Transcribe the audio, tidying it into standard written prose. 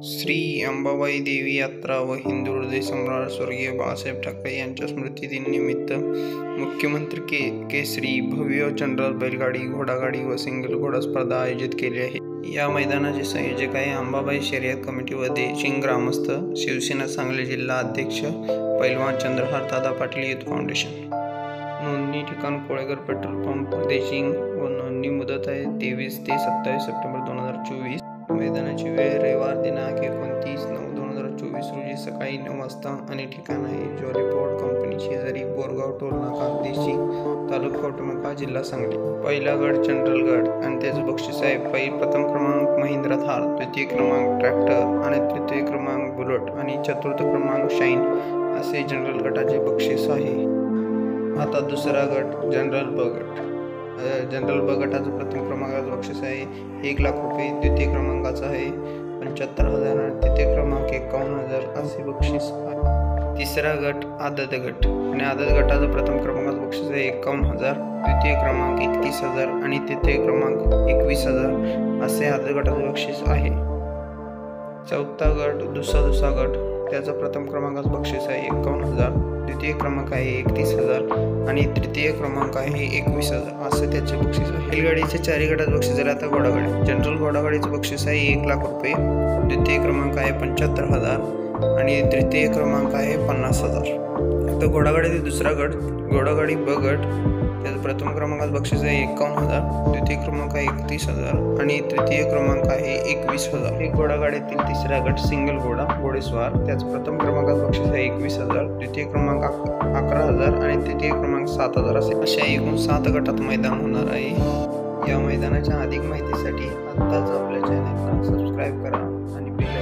श्री अंबाबाई देवी यात्रा व हिंदू हृदय सम्राट स्वर्गीय बाळासाहेब ठाकरे यांच्या स्मृतिदिनानिमित्त मुख्यमंत्री केसरी भव्य जनरल बैलगाडी, घोडागाडी व सिंगल घोडा स्पर्धा आयोजित केली आहे। या मैदानाचे संयोजक आहे अंबाबाई शर्यत कमिटी व देशिंग ग्रामस्थ, शिवसेना सांगली जिल्हा अध्यक्ष पैलवान चंद्रहार दादा पाटील युथ फाउंडेशन। नोंदणी ठिकाण कोळेघर पेट्रोल पंप देशिंग व नोंदणी मुदत आहे 23 ते 27 सप्टेंबर 2024। मैदानाची वेळ रविवार दिनांक 29/9/2024 रोजी सकाळी 9 वाजता आणि ठिकाण आहे जॉलीपोर्ट कंपनी शेजारी बोरगाव टोल नाका देशिंग तालुका कवठेमहांकाळ जिल्हा सांगली। पहिला गट जनरल गट आणि त्याचे बक्षीस आहे प्रथम क्रमांक महिंद्रा थार, द्वितीय क्रमांक ट्रॅक्टर आणि तृतीय क्रमांक बुलेट आणि चतुर्थ क्रमांक शाईन असे जनरल गटाचे बक्षीस आहे। आता दुसरा गट जनरल ब गट। जनरल ब गटाचं प्रथम क्रमांकाचं बक्षीस आहे 1 लाख रुपये, द्वितीय क्रमांकाचं आहे 75,000 आणि तृतीय क्रमांक 51,000 असे बक्षीस आहे। तिसरा गट आदत गट आणि आदत गटाचं प्रथम क्रमांकाचं बक्षीस आहे 51,000, द्वितीय क्रमांक 31,000 आणि तृतीय क्रमांक 21,000 असे आदत गटाचं बक्षीस आहे। चौथा गट दुसरा गट, त्याचा प्रथम क्रमांकाचं बक्षीस आहे 51,000, द्वितीय क्रमांक आहे 31,000 आणि तृतीय क्रमांक आहे 21,000 असे त्याचे बक्षीस आहे। बैलगाडीचे चारही गटात बक्षीस झाले। आता घोडागाडी। जनरल घोडागाडीचं बक्षीस आहे 1 लाख रुपये, द्वितीय क्रमांक आहे 75,000 आणि तृतीय क्रमांक आहे 50,000। आता घोडागाडीचे दुसरा गट घोडागाडी ब गट, त्याचं प्रथम क्रमांकाचं बक्षीस आहे 51,000, द्वितीय क्रमांक आहे 31,000 आणि तृतीय क्रमांक आहे 21,000। एक घोडागाडीतील तिसरा गट सिंगल घोडा घोडेस्वार, त्याचं प्रथम क्रमांकाचं बक्षीस आहे 21,000, द्वितीय क्रमांक 11,000 आणि तृतीय क्रमांक 7,000 अशा एकूण 7 गटात मैदान होणार आहे। या मैदानाच्या अधिक माहितीसाठी आत्ताच आपल्या चॅनलला सबस्क्राईब करा आणि बेल